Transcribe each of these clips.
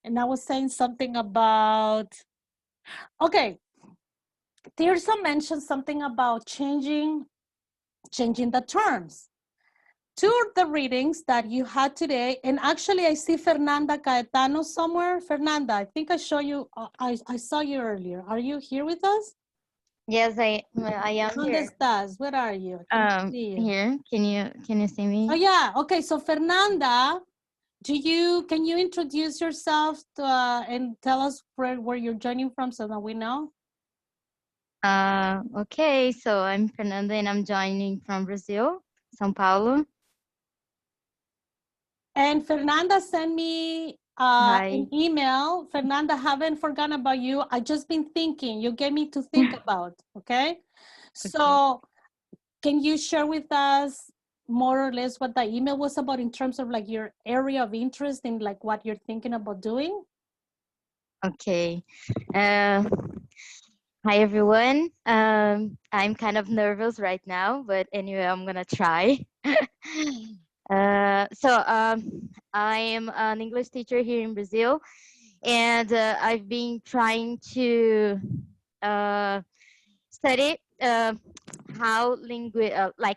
And I was saying something about, okay, Tirsa mentioned something about changing the terms. Two of the readings that you had today, and actually I see Fernanda Caetano somewhere. Fernanda, I think I saw you, I saw you earlier. Are you here with us? Yes, I am ¿Dónde here. estás? Where are you? I cannot see you. Here. Can you see me? Oh yeah, okay, so Fernanda, can you introduce yourself and tell us where you're joining from so that we know? Okay, so I'm Fernanda and I'm joining from Brazil, São Paulo. And Fernanda sent me Hi. an email. Fernanda, haven't forgotten about you. I just been thinking. You gave me to think about, okay? Okay. So can you share with us more or less what the email was about in terms of like your area of interest in like what you're thinking about doing? Okay. Uh, Hi everyone. I'm kind of nervous right now, but anyway, I'm gonna try. I am an English teacher here in Brazil, and I've been trying to uh, study like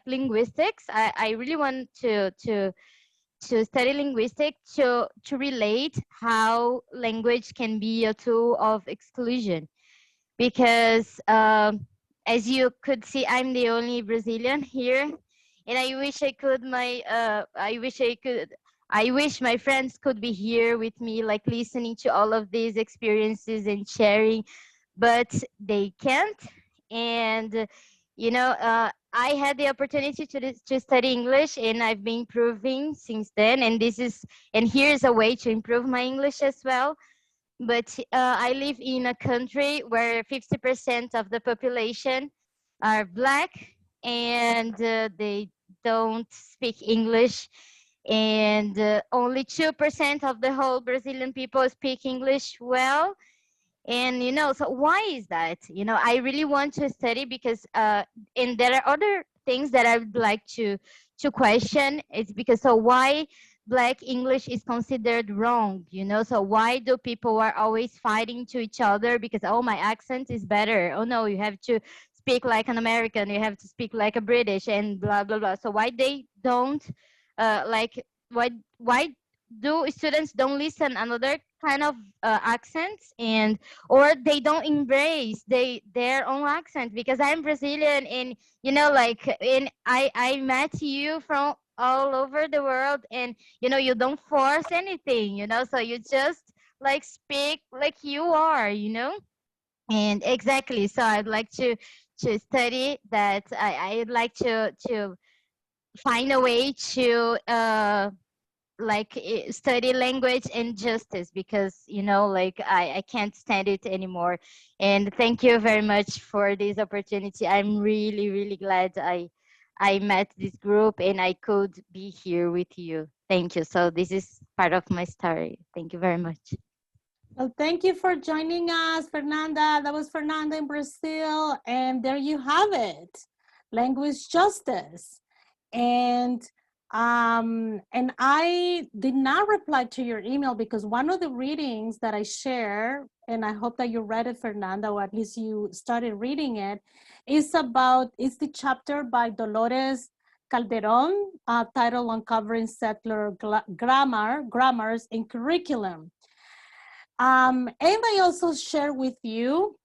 linguistics. I really want to study linguistics to relate how language can be a tool of exclusion, because as you could see, I'm the only Brazilian here, and I wish my friends could be here with me, like listening to all of these experiences and sharing, but they can't. And I had the opportunity to study English, and I've been improving since then. And here's a way to improve my English as well. But I live in a country where 50% of the population are Black, and they don't speak English. And only 2% of the whole Brazilian people speak English well. And so why is that? I really want to study because and there are other things that I would like to question. It's because, so why Black English is considered wrong? So why do people are always fighting to each other because, oh, my accent is better, oh no, you have to speak like an American, you have to speak like a British, and blah blah blah. So why they don't like why do students don't listen another kind of accents, and or they don't embrace their own accent? Because I'm Brazilian, and like, and I met you from all over the world, and you don't force anything, so you just like speak like you are. And exactly, so I'd like to study that. I'd like to find a way to study language and justice, because like I can't stand it anymore. And thank you very much for this opportunity. I'm really really glad I met this group and I could be here with you. Thank you. So this is part of my story. Thank you very much. Well, thank you for joining us, Fernanda. That was Fernanda in Brazil. And there you have it, language justice. And I did not reply to your email because one of the readings that I share, and I hope that you read it, Fernanda, or at least you started reading it, is the chapter by Dolores Calderon, titled Uncovering Settler Grammars and Curriculum. And I also share with you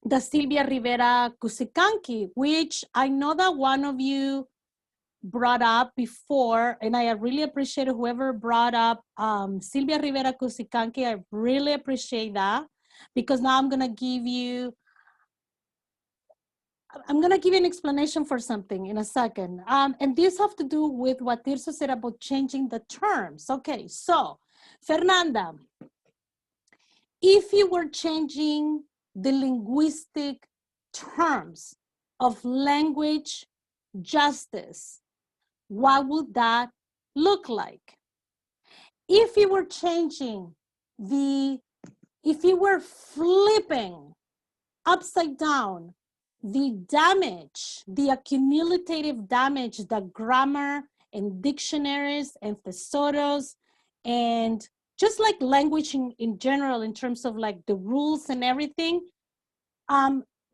the Silvia Rivera Cusicanqui, which I know that one of you brought up before, and I really appreciate whoever brought up Silvia Rivera Cusicanqui. I really appreciate that, because now I'm gonna give you an explanation for something in a second. And this have to do with what Tirso said about changing the terms. Okay, so Fernanda, if you were changing the linguistic terms of language justice, what would that look like? If you were if you were flipping upside down the damage, the accumulative damage that grammar and dictionaries and thesaurus and just like language in general, in terms of like the rules and everything,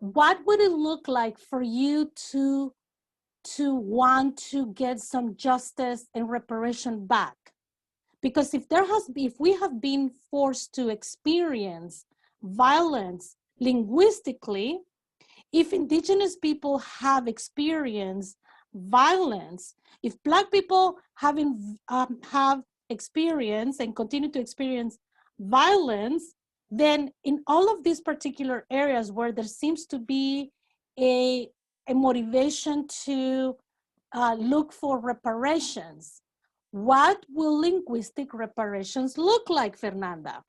what would it look like for you to want to get some justice and reparation back? Because if we have been forced to experience violence linguistically, if indigenous people have experienced violence, if Black people have experienced and continue to experience violence, then in all of these particular areas where there seems to be a, a motivation to look for reparations, what will linguistic reparations look like, Fernanda?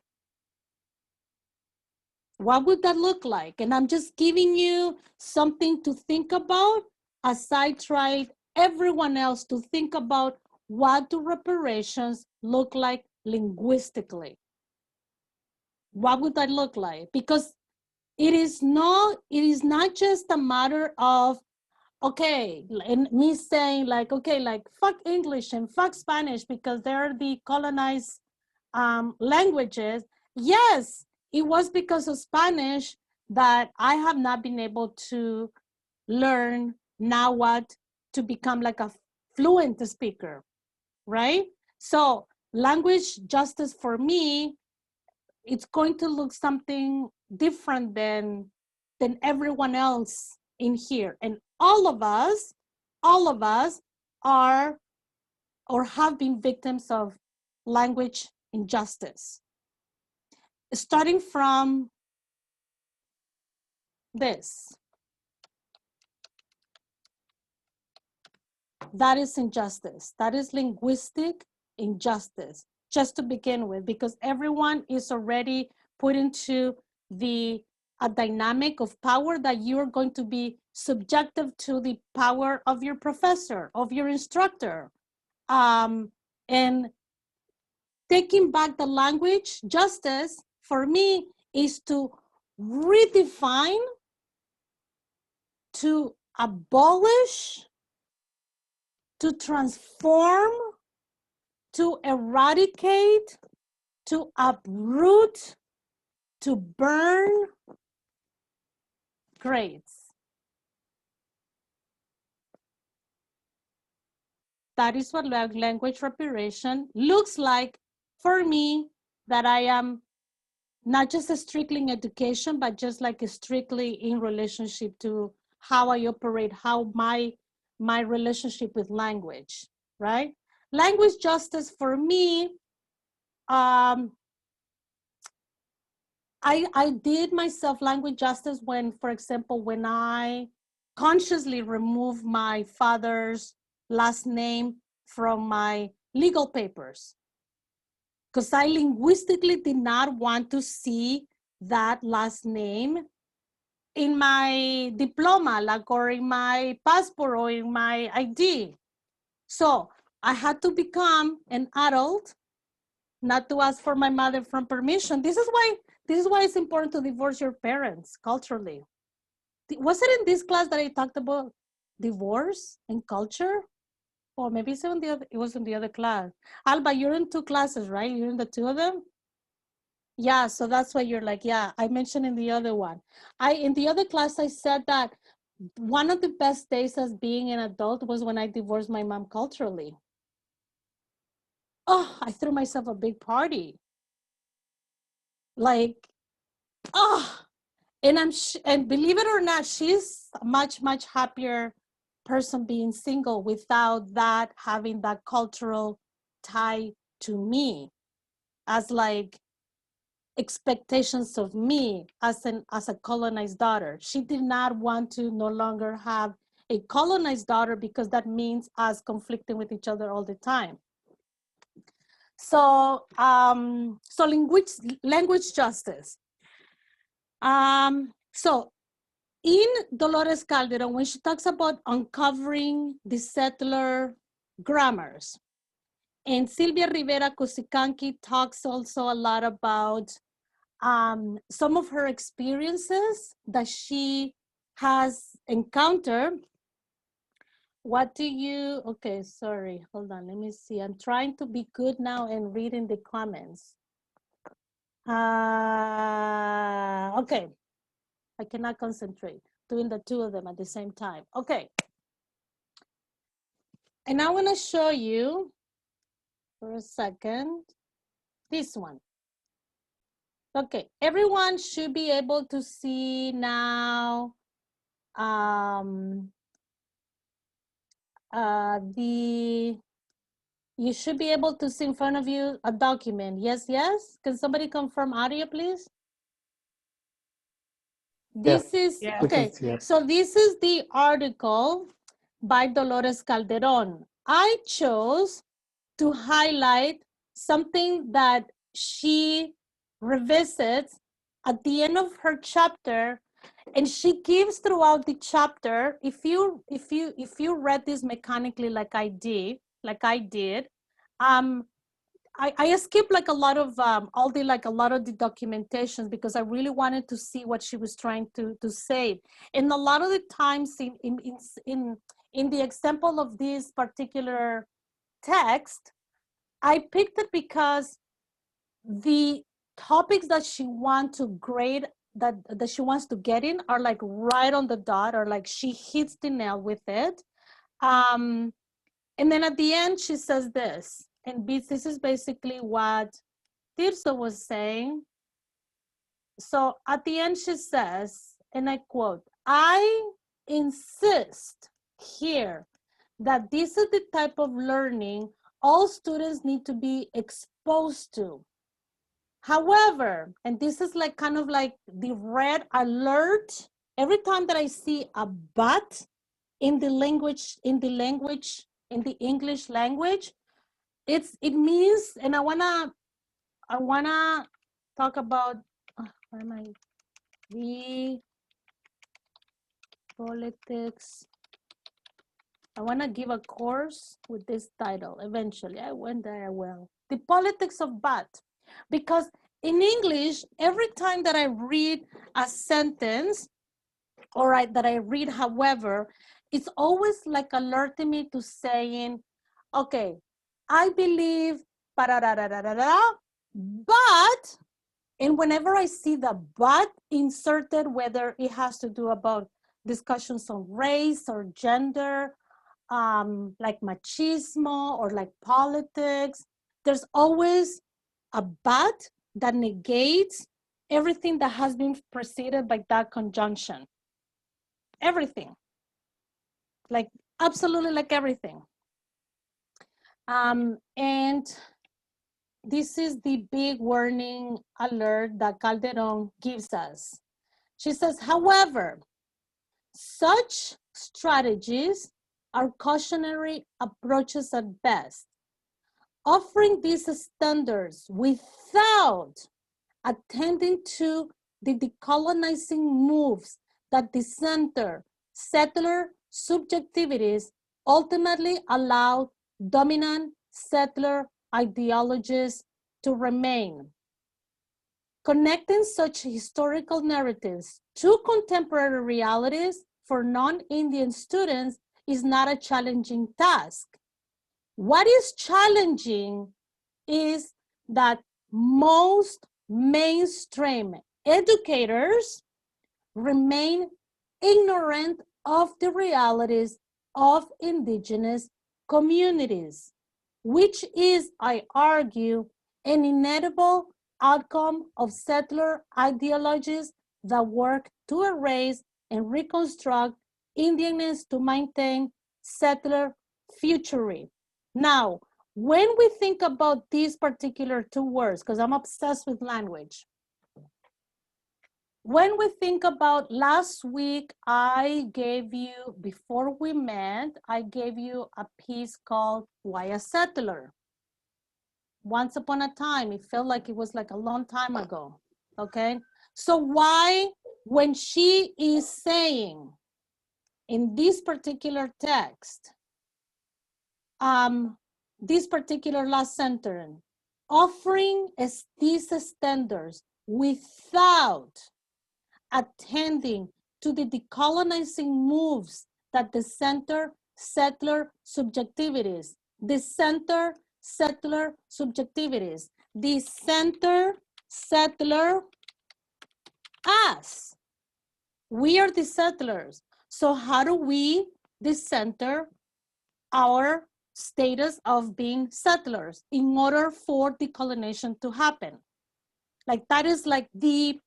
What would that look like? And I'm just giving you something to think about as I tried everyone else to think about what do reparations look like linguistically? What would that look like? Because it is not just a matter of, okay, and me saying like, okay, like fuck English and fuck Spanish because they're the colonized languages. Yes, it was because of Spanish that I have not been able to learn Nahuatl to become like a fluent speaker, right? So language justice for me, it's going to look something different than everyone else in here. And all of us are or have been victims of language injustice. Starting from this, that is injustice. That is linguistic injustice, just to begin with, because everyone is already put into a dynamic of power that you're going to be subjective to the power of your professor, of your instructor. And taking back the language justice for me is to redefine, to abolish, to transform, to eradicate, to uproot, to burn grades. That is what language reparation looks like for me, that I am not just a strictly in education, but just like a strictly in relationship to how I operate, how my relationship with language, right? Language justice for me, I did myself language justice when, for example, when I consciously removed my father's last name from my legal papers, because I linguistically did not want to see that last name in my diploma, like, or in my passport or in my ID. So I had to become an adult, not to ask for my mother from permission. This is why it's important to divorce your parents culturally. Was it in this class that I talked about divorce and culture? Or maybe it's in the other, it was in the other class. Alba, you're in two classes, right? You're in the two of them? Yeah, so that's why you're like, yeah, I mentioned in the other one. In the other class, I said that one of the best days as being an adult was when I divorced my mom culturally. Oh, I threw myself a big party. Like, oh, and and believe it or not, she's a much happier person being single without that having that cultural tie to me, as like expectations of me as a colonized daughter. She did not want to no longer have a colonized daughter because that means us conflicting with each other all the time. So so language justice. So in Dolores Calderon, when she talks about uncovering the settler grammars, and Silvia Rivera Cusicanqui talks also a lot about some of her experiences that she has encountered. What do you, okay, sorry, hold on, let me see. I'm trying to be good now and reading the comments. Okay, I cannot concentrate doing the two of them at the same time. Okay, and I want to show you for a second this one. Okay, everyone should be able to see now you should be able to see in front of you a document. Yes, yes. Can somebody confirm audio, please? This is, Yeah. okay, so this is the article by Dolores Calderon. I chose to highlight something that she revisits at the end of her chapter, and she gives throughout the chapter. If you read this mechanically like I did, um I skipped like a lot of all the like a lot of the documentations because I really wanted to see what she was trying to say. And a lot of the times in the example of this particular text, I picked it because the topics that she wants to grade, that she wants to get in, are like right on the dot, or like she hits the nail with it. Um, and then at the end, she says this, and this is basically what Tirso was saying. So at the end, she says, and I quote, I insist here that this is the type of learning all students need to be exposed to. However, and this is like kind of like the red alert, every time that I see a but in the English language, it means, and I wanna talk about where am I? The politics. I wanna give a course with this title eventually. I went there. I will. The politics of but, because in English, every time that I read a sentence, that I read, however, it's always like alerting me to saying, okay, I believe, but and whenever I see the but inserted, whether it has to do about discussions on race or gender, like machismo or like politics, there's always a but that negates everything that has been preceded by that conjunction. Everything, like absolutely like everything. And this is the big warning alert that Calderon gives us. She says, however, such strategies are cautionary approaches at best. Offering these standards without attending to the decolonizing moves that decenter settler subjectivities ultimately allow dominant settler ideologies to remain. Connecting such historical narratives to contemporary realities for non-Indian students is not a challenging task. What is challenging is that most mainstream educators remain ignorant of the realities of indigenous communities, which is, I argue, an inevitable outcome of settler ideologies that work to erase and reconstruct Indianness to maintain settler futurism. Now, when we think about these particular two words, because I'm obsessed with language, when we think about last week, I gave you, before we met, I gave you a piece called Why a Settler? Once upon a time, it felt like it was like a long time ago, okay? So why, when she is saying in this particular text, this particular last sentence, offering these standards without attending to the decolonizing moves that the settler subjectivities, the center settler subjectivities, the center settler as. We are the settlers. So how do we decenter our status of being settlers in order for decolonization to happen? Like that is like the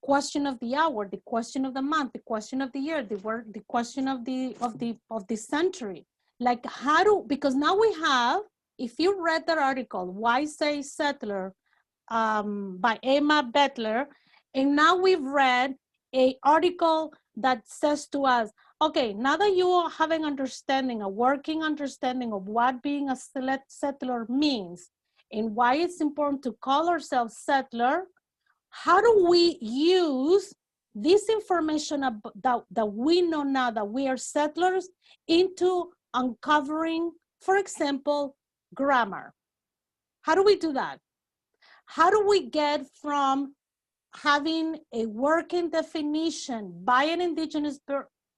question of the hour, the question of the month, the question of the year, the question of the century. Like how do, because now we have, if you read that article, Why Say Settler, by Emma Bettler, and now we've read a article that says to us, okay, now that you have an understanding, a working understanding of what being a settler means and why it's important to call ourselves settler, how do we use this information that we know now that we are settlers into uncovering, for example, grammar? How do we do that? How do we get from having a working definition by an indigenous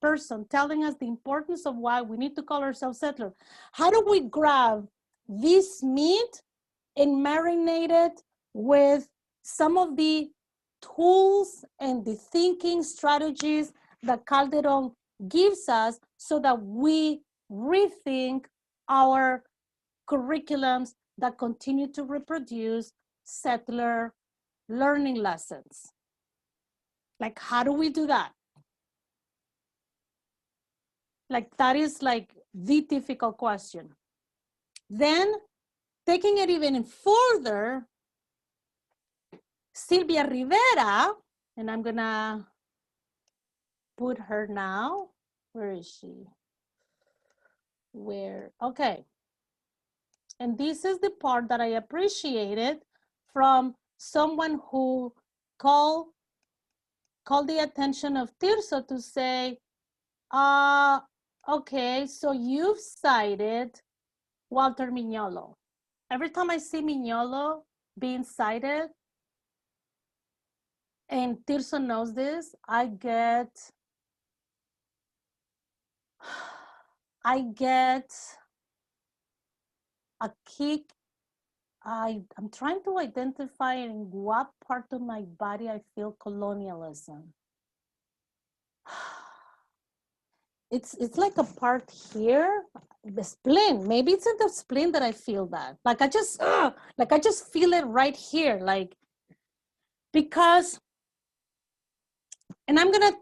person telling us the importance of why we need to call ourselves settlers? How do we grab this meat and marinate it with some of the tools and the thinking strategies that Calderon gives us so that we rethink our curriculums that continue to reproduce settler learning lessons? Like, how do we do that? Like, that is like the difficult question. Then, taking it even further, Silvia Rivera, and I'm gonna put her now. Where is she? Where? Okay. And this is the part that I appreciated from someone who called the attention of Tirso to say, okay, so you've cited Walter Mignolo. Every time I see Mignolo being cited, and Tirso knows this, I get a kick. I'm trying to identify in what part of my body I feel colonialism. It's like a part here, the spleen. Maybe it's in the spleen that I feel that. Like I just feel it right here, like, because, and I'm gonna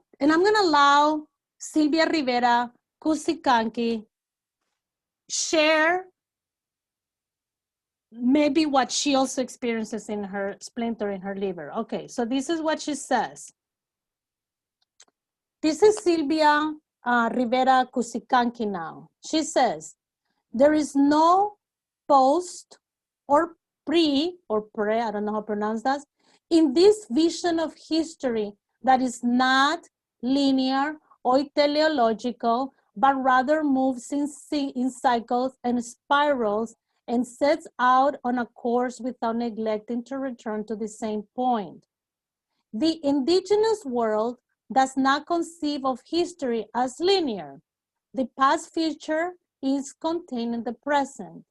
allow Silvia Rivera Kusikanki share maybe what she also experiences in her splinter in her liver. Okay, so this is what she says. This is Silvia Rivera Kusikanki now. She says, there is no post or pre, I don't know how to pronounce that, in this vision of history that is not linear or teleological, but rather moves in cycles and spirals and sets out on a course without neglecting to return to the same point. The indigenous world does not conceive of history as linear. The past future is contained in the present.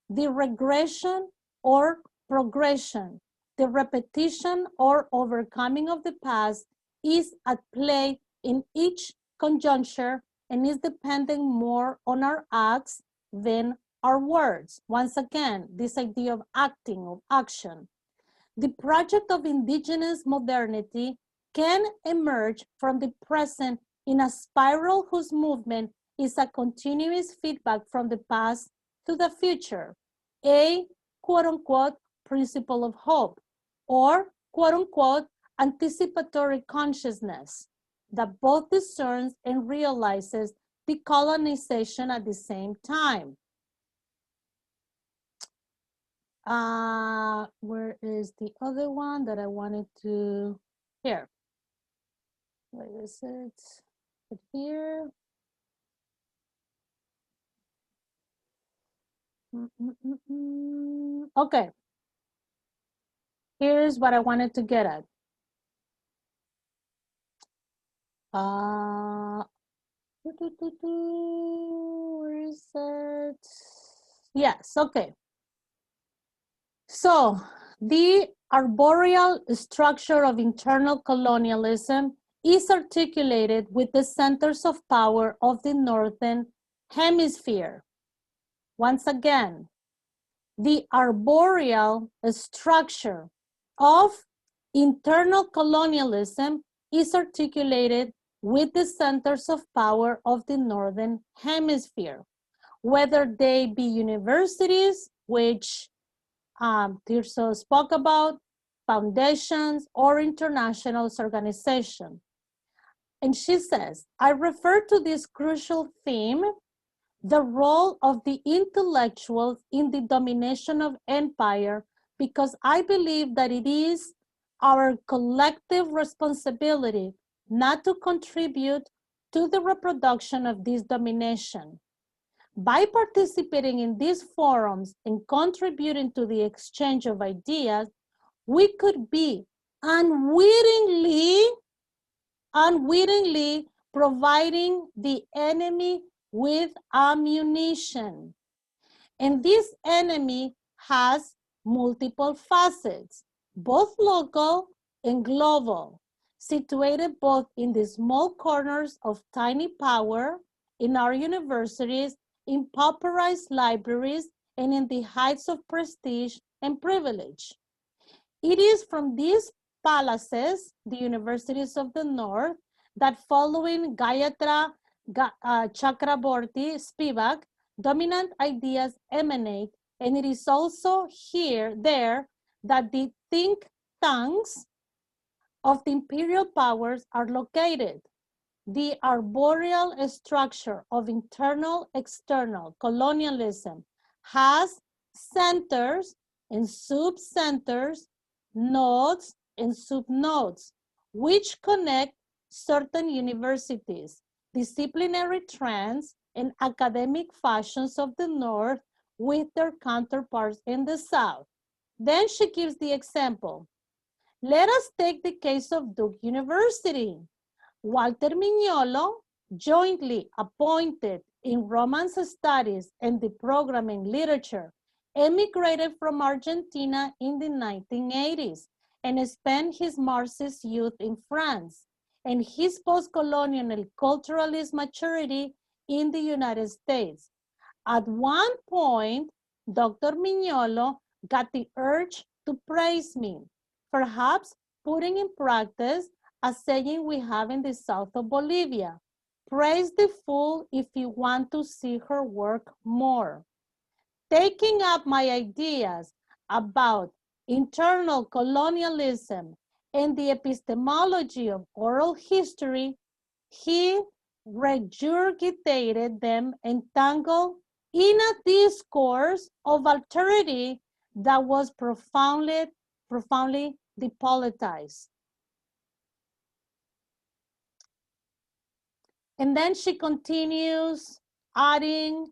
The regression or progression, the repetition or overcoming of the past is at play in each conjuncture and is dependent more on our acts than our words. Once again, this idea of acting, of action. The project of indigenous modernity can emerge from the present in a spiral whose movement is a continuous feedback from the past to the future, a quote-unquote principle of hope, or quote-unquote anticipatory consciousness that both discerns and realizes decolonization at the same time. Where is the other one that I wanted to, here. Where is it? Here. Okay. Here's what I wanted to get at. Where is it? Yes, okay. So The arboreal structure of internal colonialism is articulated with the centers of power of the Northern Hemisphere. Once again, the arboreal structure of internal colonialism is articulated with the centers of power of the Northern Hemisphere, whether they be universities, which Tirso spoke about, foundations, or international organizations. And she says, I refer to this crucial theme, the role of the intellectuals in the domination of empire, because I believe that it is our collective responsibility not to contribute to the reproduction of this domination. By participating in these forums and contributing to the exchange of ideas, we could be unwittingly providing the enemy with ammunition. And this enemy has multiple facets, both local and global, situated both in the small corners of tiny power, in our universities, in pauperized libraries, and in the heights of prestige and privilege. It is from these palaces, the universities of the North, that following Gayatri Chakraborty Spivak, dominant ideas emanate, and it is also there that the think tanks of the imperial powers are located. The arboreal structure of internal-external colonialism has centers and subcenters, nodes and subnodes, which connect certain universities, disciplinary trends, and academic fashions of the North with their counterparts in the South. Then she gives the example. Let us take the case of Duke University. Walter Mignolo, jointly appointed in Romance Studies and the program in literature, emigrated from Argentina in the 1980s and spent his Marxist youth in France and his post-colonial culturalist maturity in the United States. At one point, Dr. Mignolo got the urge to praise me, perhaps putting in practice a saying we have in the south of Bolivia: praise the fool if you want to see her work more. Taking up my ideas about internal colonialism and the epistemology of oral history, he regurgitated them entangled in a discourse of alterity that was profoundly depolitized. And then she continues adding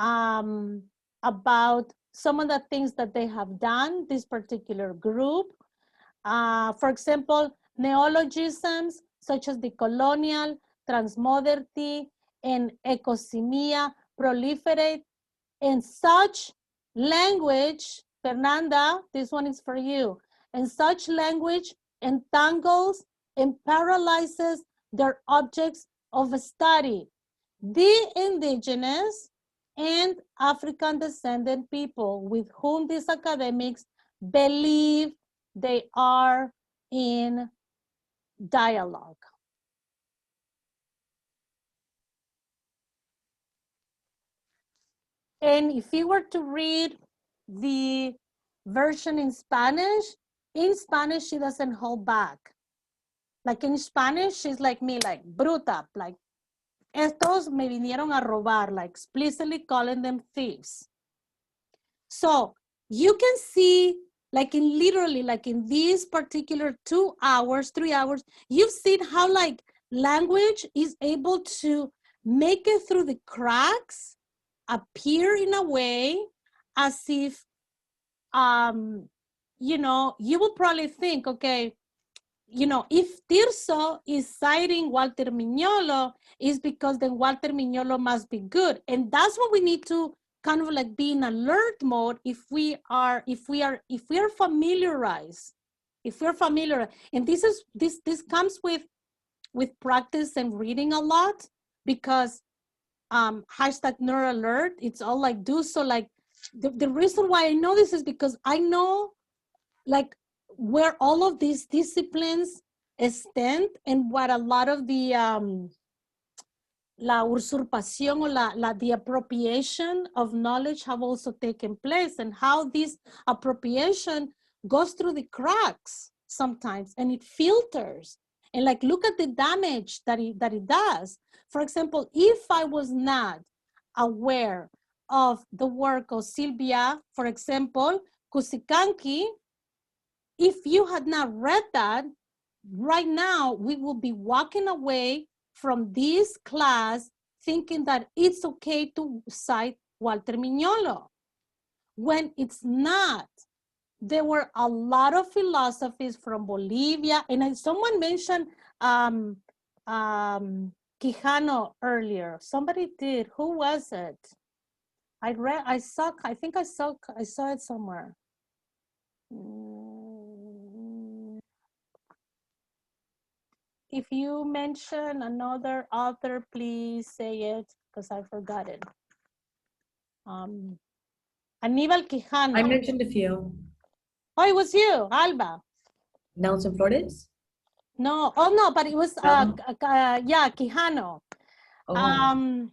about some of the things that they have done, this particular group. For example, neologisms such as the colonial, transmodernity, and ecosemia proliferate in such language. Fernanda, this one is for you. And such language entangles and paralyzes their objects of study, the indigenous and African descendant people with whom these academics believe they are in dialogue. And if you were to read the version in Spanish she doesn't hold back. Like in Spanish, she's like me, like bruta, like estos me vinieron a robar, like explicitly calling them thieves. So you can see, like in literally, like in these particular 2 hours, 3 hours, you've seen how like language is able to make it through the cracks, appear in a way as if, you know, you will probably think, okay, you know, if Tirso is citing Walter Mignolo, is because then Walter Mignolo must be good. And that's what we need to kind of like be in alert mode if we are familiarized, if we're familiar. And this comes with practice and reading a lot, because hashtag nerd alert, it's all like do. So like the reason why I know this is because I know like where all of these disciplines stand, and what a lot of the la usurpación, or the appropriation of knowledge have also taken place, and how this appropriation goes through the cracks sometimes, and it filters. And like, look at the damage that it does. For example, if I was not aware of the work of Sylvia, for example, Kusikanki, if you had not read that, right now we will be walking away from this class thinking that it's okay to cite Walter Mignolo, when it's not. There were a lot of philosophies from Bolivia, and someone mentioned Quijano earlier. Somebody did. Who was it? I think I saw it somewhere. If you mention another author, please say it, because I forgot it. Aníbal Quijano. I mentioned a few. Oh, it was you, Alba. Nelson Flores? No, oh no, but it was yeah, Quijano. Oh.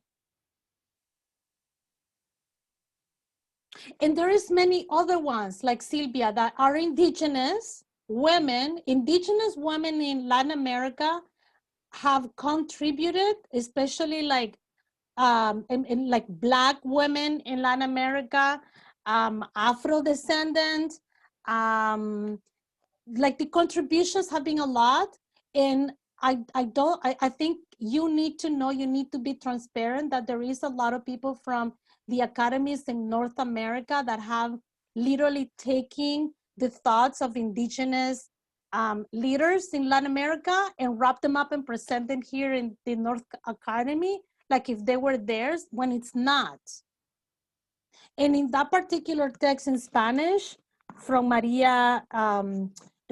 And there is many other ones like Sylvia that are indigenous women. Indigenous women in Latin America have contributed, especially like in like Black women in Latin America, Afro descendants, like the contributions have been a lot. And I think you need to know, you need to be transparent that there is a lot of people from the academies in North America that have literally taken the thoughts of indigenous leaders in Latin America and wrap them up and present them here in the North Academy, like if they were theirs, when it's not. And in that particular text in Spanish from Maria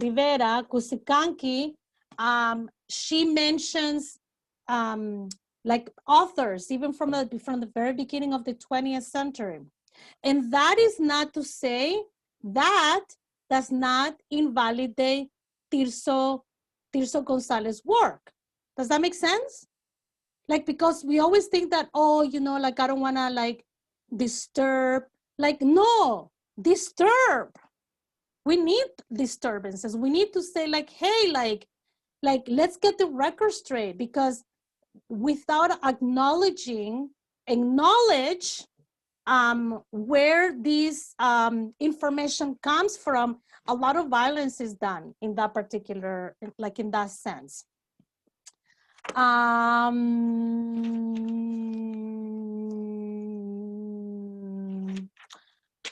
Rivera, Cusicanqui, she mentions like authors, even from the very beginning of the 20th century. And that is not to say that does not invalidate Tirso Gonzalez's work. Does that make sense? Like, because we always think that, oh, you know, like, I don't want to like disturb. Like, no, disturb. We need disturbances. We need to say like, hey, like let's get the record straight, because without acknowledge where this information comes from, a lot of violence is done in that particular, like in that sense.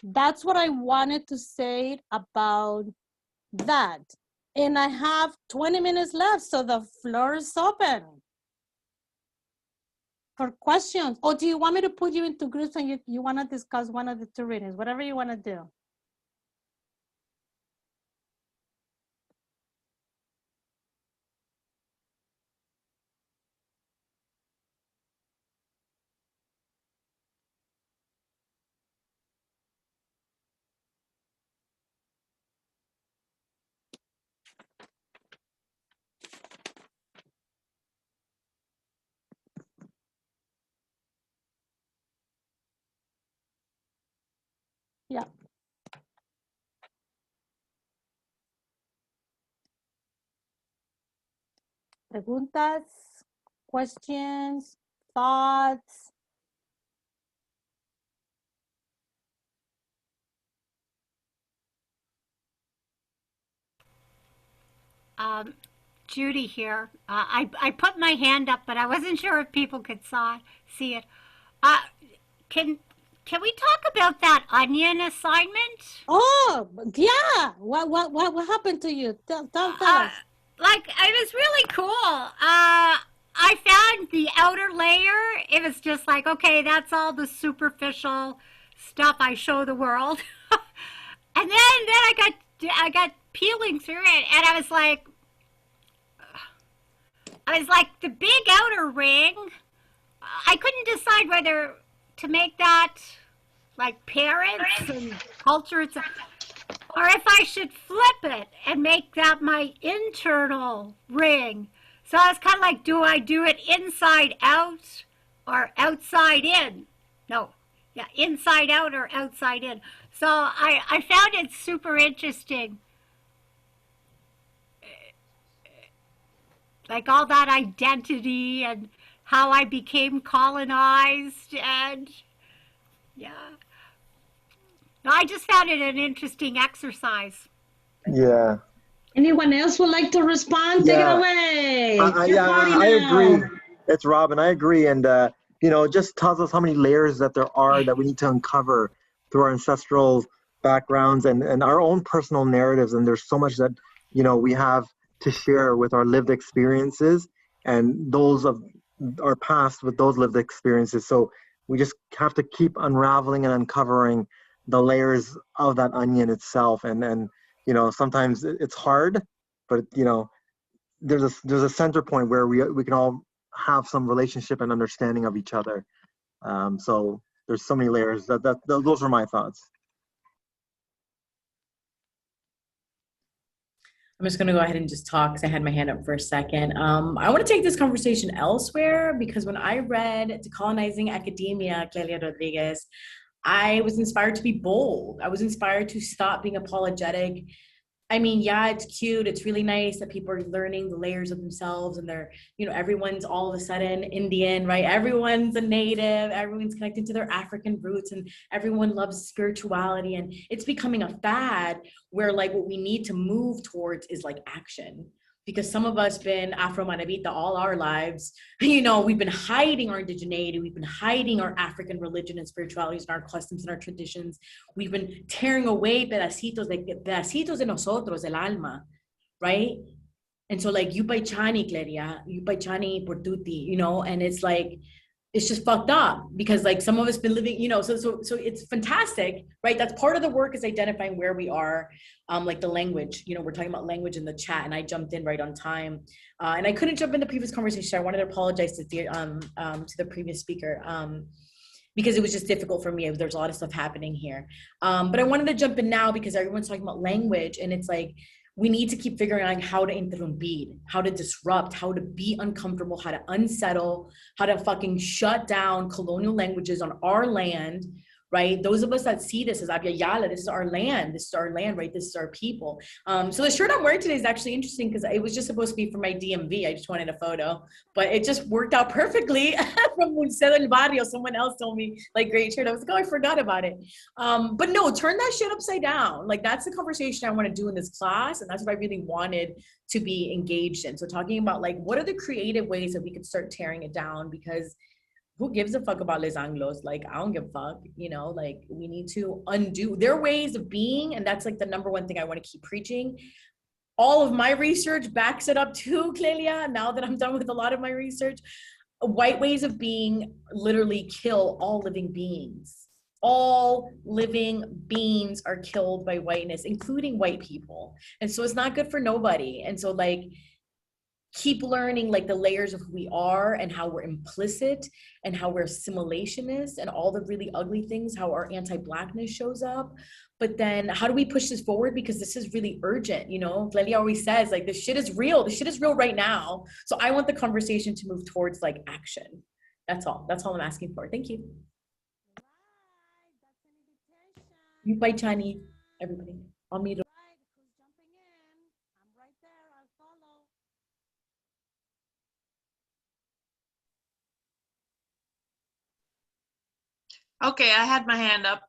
That's what I wanted to say about that. And I have 20 minutes left, so the floor is open for questions. Or do you want me to put you into groups and you want to discuss one of the two readings, whatever you want to do? Yeah. Preguntas, questions, thoughts. Judy here. I put my hand up, but I wasn't sure if people could see it. Can we talk about that onion assignment? Oh, yeah. What happened to you? Tell us. Like, it was really cool. I found the outer layer. It was just like, okay, that's all the superficial stuff I show the world. And then I got peeling through it, and I was like the big outer ring. I couldn't decide whether to make that like parents and culture, or if I should flip it and make that my internal ring. So I was kind of like, do I do it inside out or outside in? No, yeah, inside out or outside in. So I found it super interesting. Like all that identity and how I became colonized, and yeah. No, I just found it an interesting exercise. Yeah. Anyone else would like to respond? Yeah. Take it away. I agree. It's Robin. I agree. And, it just tells us how many layers that there are that we need to uncover through our ancestral backgrounds and our own personal narratives. And there's so much that, we have to share with our lived experiences and those of our past with those lived experiences. So we just have to keep unraveling and uncovering the layers of that onion itself. And sometimes it's hard, but, there's a center point where we can all have some relationship and understanding of each other. So there's so many layers. Those are my thoughts. I'm just going to go ahead and just talk because I had my hand up for a second. I want to take this conversation elsewhere because when I read Decolonizing Academia, Clelia Rodriguez, I was inspired to be bold. I was inspired to stop being apologetic. I mean, yeah, it's cute. It's really nice that people are learning the layers of themselves and they're, everyone's all of a sudden Indian, right? Everyone's a native, everyone's connected to their African roots and everyone loves spirituality. And it's becoming a fad where like what we need to move towards is like action. Because some of us been Afro-Manabita all our lives, we've been hiding our indigeneity, we've been hiding our African religion and spiritualities and our customs and our traditions. We've been tearing away pedacitos de nosotros, el alma, right? And so like, you by Chani, Clelia, you by Chani por tutti, and it's like, it's just fucked up because like some of us been living, so it's fantastic, right? That's part of the work is identifying where we are, like the language, we're talking about language in the chat and I jumped in right on time. And I couldn't jump in the previous conversation. I wanted to apologize to the previous speaker because it was just difficult for me. There's a lot of stuff happening here. But I wanted to jump in now because everyone's talking about language and it's like, we need to keep figuring out how to interrumpir, how to disrupt, how to be uncomfortable, how to unsettle, how to fucking shut down colonial languages on our land, right? Those of us that see this as Abya Yala, this is our land, right? This is our people. So the shirt I'm wearing today is actually interesting because it was just supposed to be for my DMV. I just wanted a photo, but it just worked out perfectly from Museo del Barrio. Someone else told me, like, great shirt. I was like, oh, I forgot about it. But no, turn that shit upside down. Like, that's the conversation I want to do in this class. And that's what I really wanted to be engaged in. So talking about, like, what are the creative ways that we could start tearing it down? Because who gives a fuck about Les Anglos? Like, I don't give a fuck, like we need to undo their ways of being. And that's like the number one thing I want to keep preaching. All of my research backs it up too, Clelia. Now that I'm done with a lot of my research, white ways of being literally kill all living beings. All living beings are killed by whiteness, including white people. And so it's not good for nobody. And so like, keep learning like the layers of who we are and how we're implicit and how we're assimilationist and all the really ugly things, how our anti-Blackness shows up. But then how do we push this forward? Because this is really urgent, Clelia always says like, this shit is real. This shit is real right now. So I want the conversation to move towards like action. That's all I'm asking for. Thank you. You by Chani, everybody. On me. Okay, I had my hand up.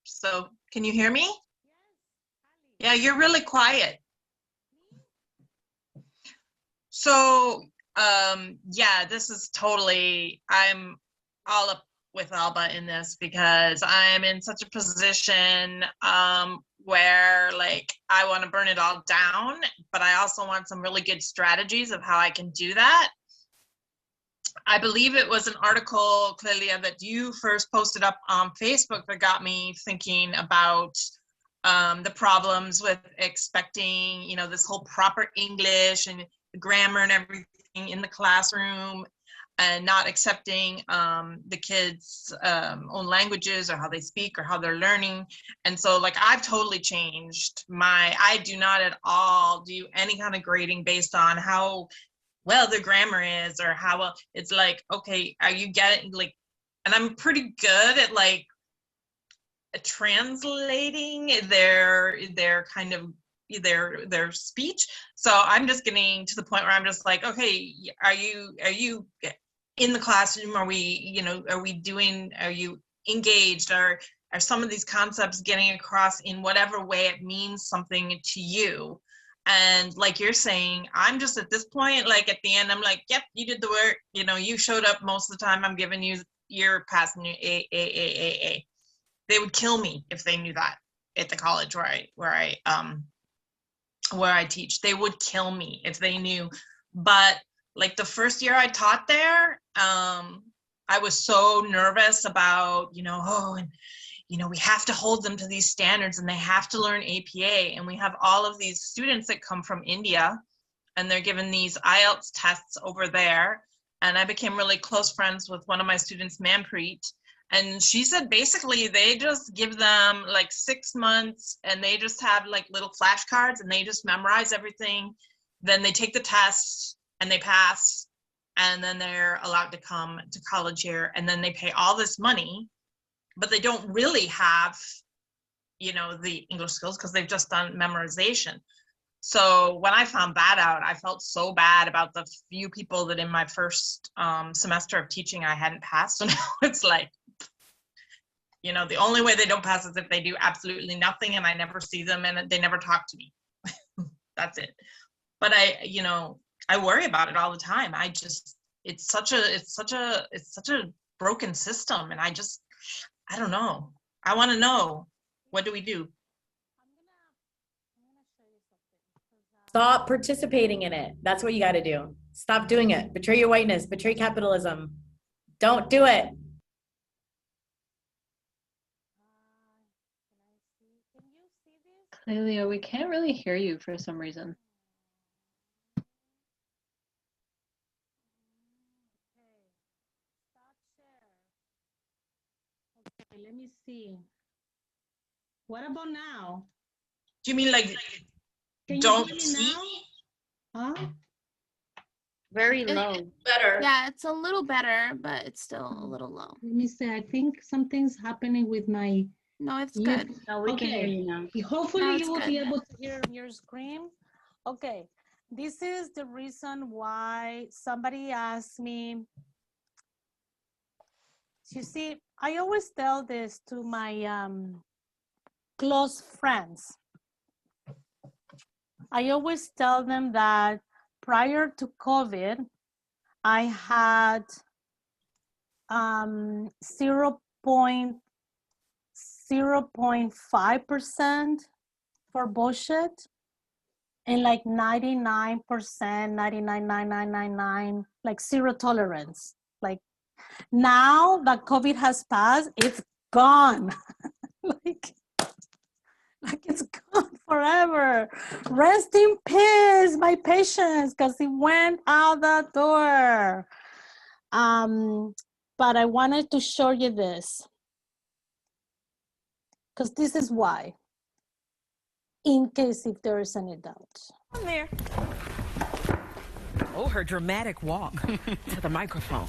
So can you hear me? Yeah, you're really quiet. So yeah, this is totally, I'm all up with Alba in this because I'm in such a position where like I want to burn it all down, but I also want some really good strategies of how I can do that. I believe it was an article, Clelia, that you first posted up on Facebook that got me thinking about the problems with expecting, you know, this whole proper English and the grammar and everything in the classroom, and not accepting the kids' own languages or how they speak or how they're learning. And so, like, I've totally changed I do not at all do any kind of grading based on how well their grammar is or how well. It's like, okay, are you getting, like, and I'm pretty good at, like, translating their kind of their speech. So I'm just getting to the point where I'm just like, okay, are you in the classroom? Are we engaged? Are some of these concepts getting across in whatever way it means something to you? And like you're saying, I'm just at this point, like at the end, I'm like, yep, you did the work. You know, you showed up most of the time. I'm giving you, you're passing your A. They would kill me if they knew that at the college where I teach. They would kill me if they knew. But like the first year I taught there, I was so nervous about, and we have to hold them to these standards and they have to learn APA. And we have all of these students that come from India and they're given these IELTS tests over there. And I became really close friends with one of my students, Manpreet. And she said basically they just give them like 6 months and they just have like little flashcards and they just memorize everything. Then they take the tests and they pass. And then they're allowed to come to college here. And then they pay all this money, but they don't really have, the English skills because they've just done memorization. So when I found that out, I felt so bad about the few people that in my first semester of teaching I hadn't passed. So now it's like, the only way they don't pass is if they do absolutely nothing and I never see them and they never talk to me. That's it. But I worry about it all the time. It's such a broken system. And I don't know. I want to know, what do we do? Stop participating in it. That's what you got to do. Stop doing it. Betray your whiteness. Betray capitalism. Don't do it. Clelia, we can't really hear you for some reason. Okay, let me see. What about now? Do you mean like Can don't you hear see? me now? Huh? Very low. Better. Yeah, it's a little better, but it's still a little low. Let me see. I think something's happening with my. No, it's good. No, we can hear you now. Hopefully No, you will be good. able to Here on your screen. Okay, this is the reason why somebody asked me. You see, I always tell this to my close friends. I always tell them that prior to COVID, I had 0.5% for bullshit and like 99%, 99.9999, like zero tolerance. Like now that COVID has passed, it's gone. like it's gone forever. Rest in peace, my patience, because it went out the door. But I wanted to show you this, because this is why, in case if there is any doubt. There. Oh, her dramatic walk to the microphone.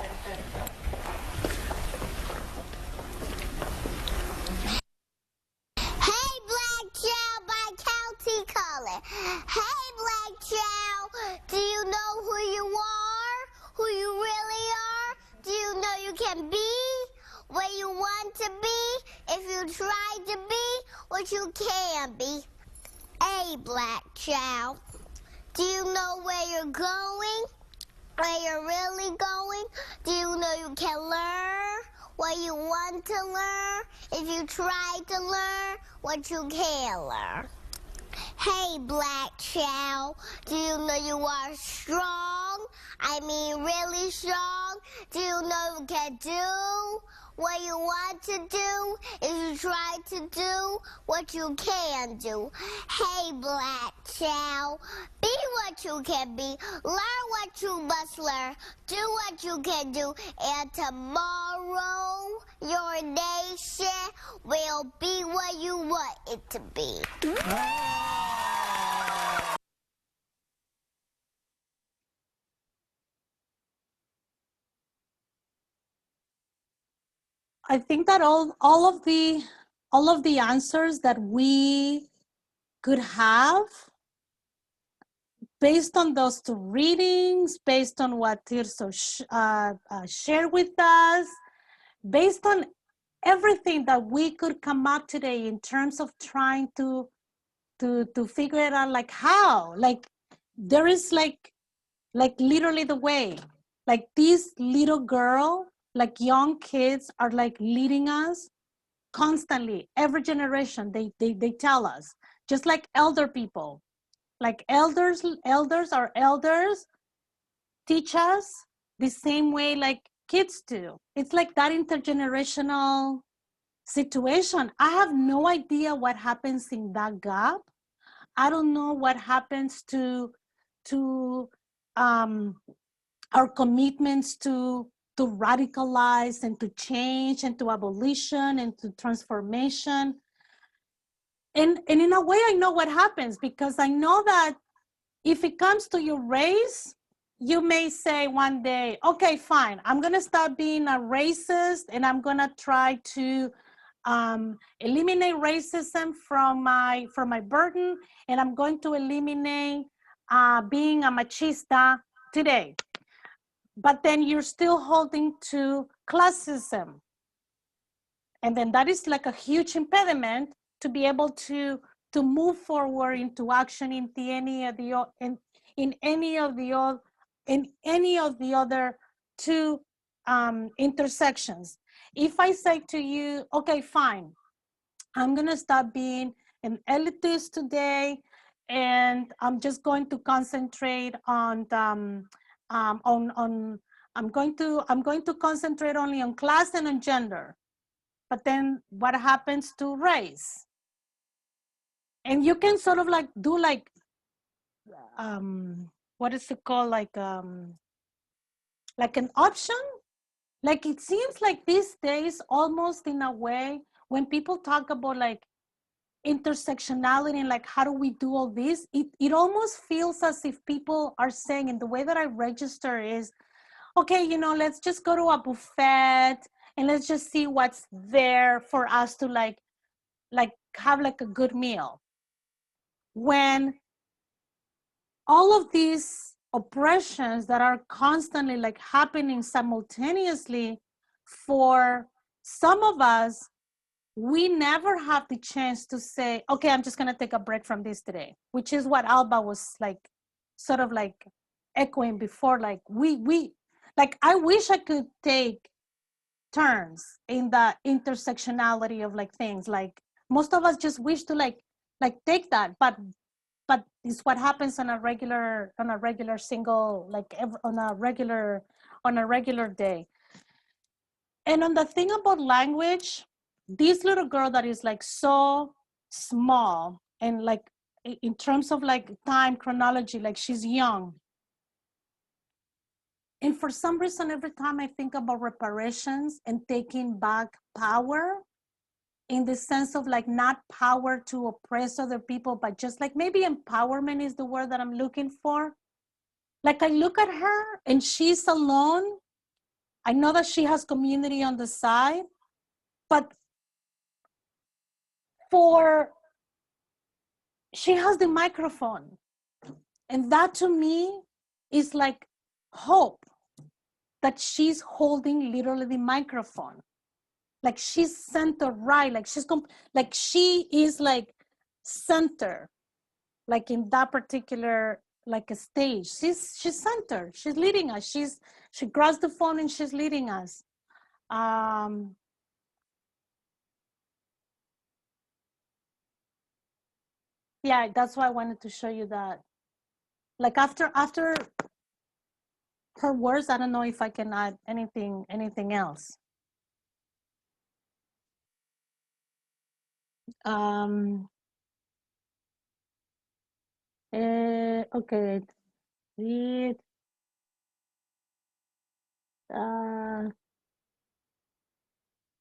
Hey, Black Child, do you know who you are? Who you really are? Do you know you can be what you want to be if you try to be what you can be? Hey, Black Child, do you know where you're going? Where you're really going? Do you know you can learn what you want to learn if you try to learn what you can learn? Hey, Black Child, do you know you are strong? I mean really strong. Do you know you can do what you want to do? If you try to do what you can do. Hey, black child, be what you can be. Learn what you must learn. Do what you can do. And tomorrow, your nation will be what you want it to be. I think that all of the answers that we could have based on those two readings, based on what Tirso shared with us, based on everything that we could come up today in terms of trying to figure it out, like how, like there is like literally the way, like this little girl, like young kids are like leading us constantly. Every generation they tell us, just like elder people, like elders our elders teach us the same way like kids do. It's like that intergenerational situation. I have no idea what happens in that gap. I don't know what happens to um, our commitments to radicalize and to change and to abolition and to transformation. And in a way, I know what happens, because I know that if it comes to your race, you may say one day, okay, fine, I'm gonna stop being a racist and I'm gonna try to eliminate racism from my burden, and I'm going to eliminate being a machista today. But then you're still holding to classism. And then that is like a huge impediment to be able to move forward into action in any of the other two intersections. If I say to you, okay, fine, I'm gonna stop being an elitist today, and I'm just going to concentrate on I'm going to concentrate only on class and on gender. But then what happens to race? And you can sort of like do like what is it called, like an option. Like it seems like these days, almost in a way, when people talk about like intersectionality and like how do we do all this, it almost feels as if people are saying, and the way that I register is, okay, let's just go to a buffet and let's just see what's there for us to like have like a good meal, when all of these oppressions that are constantly like happening simultaneously, for some of us, we never have the chance to say, okay, I'm just going to take a break from this today, which is what Alba was like sort of like echoing before. Like we like, I wish I could take turns in the intersectionality of like things. Like most of us just wish to like take that, but it's what happens on a regular single, like on a regular day. And on the thing about language, this little girl that is like so small and like in terms of like time chronology, like she's young. And for some reason, every time I think about reparations and taking back power, in the sense of like not power to oppress other people, but just like maybe empowerment is the word that I'm looking for. Like I look at her and she's alone. I know that she has community on the side, but she has the microphone. And that to me is like hope, that she's holding literally the microphone. Like she's center right, like like she is like center, like in that particular like a stage. She's center, she's leading us. She grabs the phone and she's leading us. Yeah, that's why I wanted to show you that. Like after her words. I don't know if I can add anything else. Okay. Read.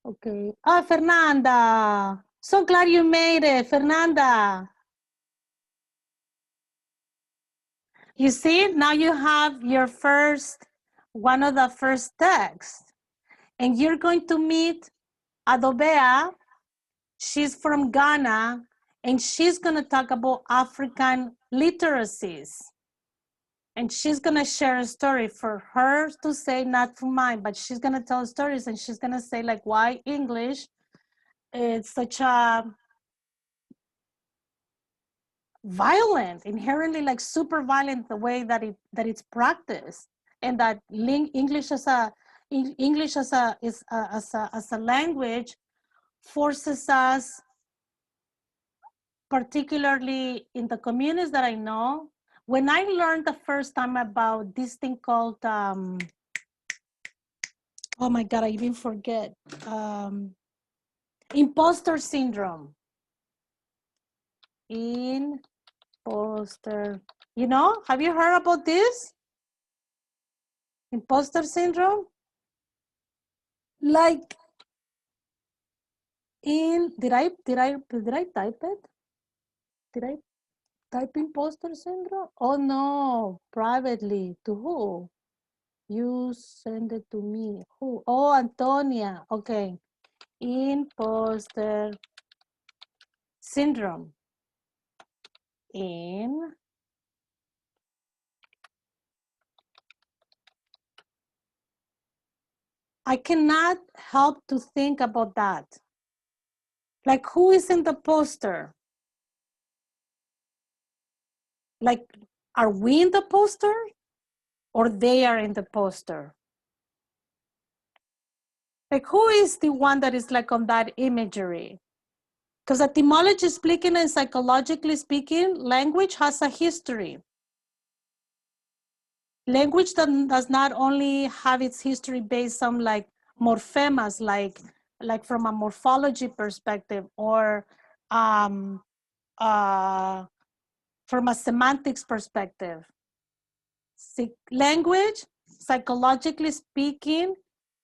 Okay. Ah, Fernanda. So glad you made it, Fernanda. You see, now you have your one of the first texts. And you're going to meet Adobea. She's from Ghana, and she's going to talk about African literacies. And she's going to share a story for her to say, not for mine, but she's going to tell stories, and she's going to say, like, why English is such a violent, inherently like super violent, the way that it's practiced, and that English as a language forces us, particularly in the communities that I know. When I learned the first time about this thing called oh my God, I even forget, imposter syndrome. Imposter, have you heard about this? Imposter syndrome? Like, did I type it? Did I type imposter syndrome? Oh no, privately. To who? You send it to me. Who? Oh, Antonia. Okay. Imposter syndrome. I cannot help to think about that. Like, who is in the poster? Like, are we in the poster? Or they are in the poster? Like, who is the one that is like on that imagery? Because etymologically speaking and psychologically speaking, language has a history. Language does not only have its history based on like morphemas, like from a morphology perspective, or from a semantics perspective. Language, psychologically speaking,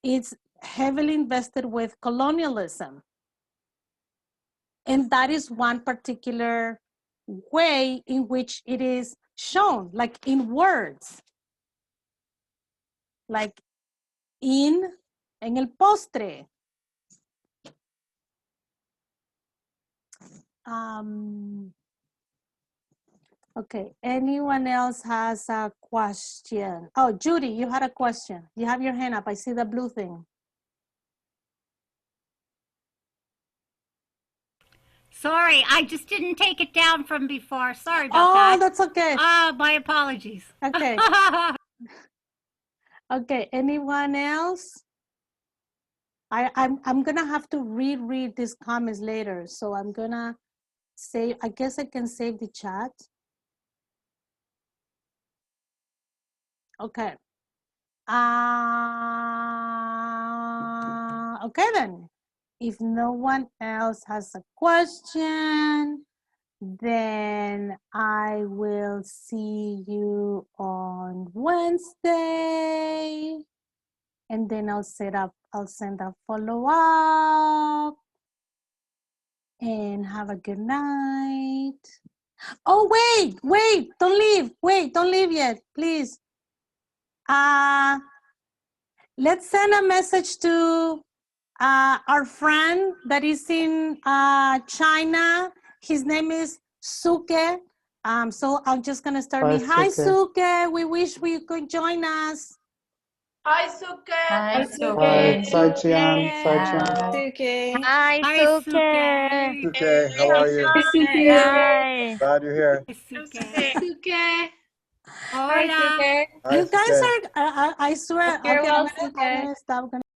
it's heavily invested with colonialism. And that is one particular way in which it is shown, like in words. Like en el postre. Okay, anyone else has a question? Oh, Judy, you had a question. You have your hand up. I see the blue thing. Sorry, I just didn't take it down from before. Sorry about that. Oh, that's okay. My apologies. Okay. Okay, anyone else? I'm gonna have to reread these comments later, so I'm gonna save. I guess I can save the chat. Okay. Okay then. If no one else has a question, then I will see you on Wednesday. And then I'll send a follow-up. And have a good night. Oh, wait, don't leave. Wait, don't leave yet, please. Let's send a message to our friend that is in China. His name is Suke. So I'm just gonna start me. Hi, Suke. We wish we could join us. Hi, Suke. Hi, Suke. Hi, Sai-Chian. Hi, Suke. Suke, how are you? Hi. Glad you're here. Suke. Hola. Hi, You guys Suke. are, I swear, You're okay, well, I'm gonna stop.